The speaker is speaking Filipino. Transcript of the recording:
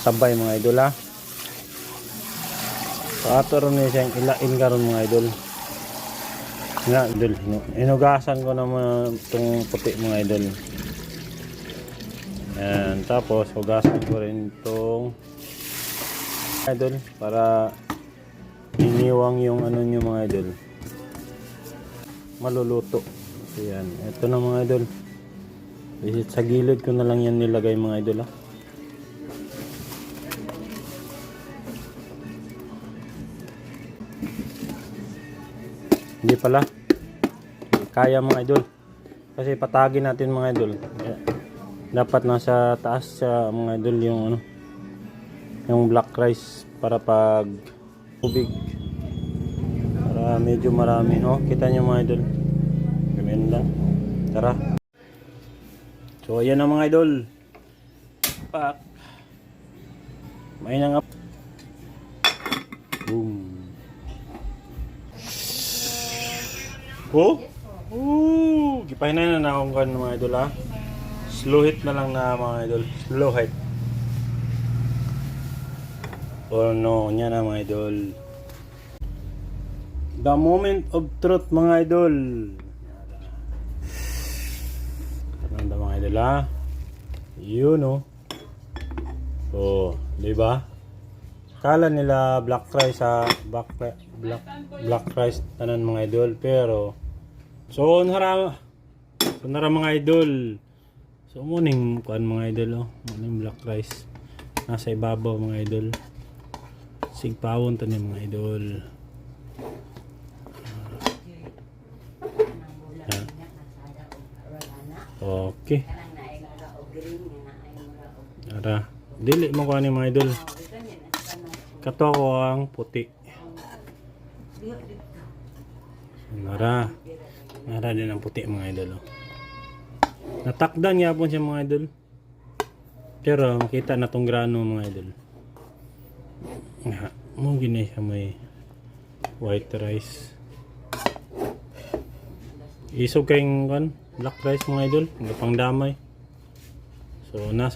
sabay mga idol ha. So ato ron niya siyang ilain karon mga idol. Nga idol, inugasan ko naman itong puti mga idol. Yan, tapos hugasan ko rin itong idol para iniwang yung ano nyo mga idol, maluluto. So yan, ito na mga idol. Sa gilid ko na lang yan nilagay mga idol ha. Hindi pala kaya mga idol kasi patagin natin mga idol. Dapat nasa taas sa mga idol yung ano, yung black rice para pag tubig, para medyo marami. Oh, kita nyo mga idol, ganda. Tara. So ayan na mga idol, pak may na nga. Boom. Oh, gipahinay na akong kan mga idol ha. Slow hit na lang na mga idol, slow hit. Oh no, nya na mga idol. The moment of truth mga idol. Ano mga idol ha? Yun no. Oh, di ba? Kala nila black rice sa black rice tanan mga idol, pero so nara mga idol. So muning kuan mga idol, oh, muning black rice nasa ibabaw mga idol. Sigpawon to ni mga idol. Okay. Ara, dili mo kuan ni mga idol. Kato ko ang puti. Nara din ang puti mga idol. Oh. Natakdan nga po siya mga idol. Pero makita na tong grano mga idol. Mo gini siya may white rice. Isog kayong black rice mga idol. Pang damay. So nasa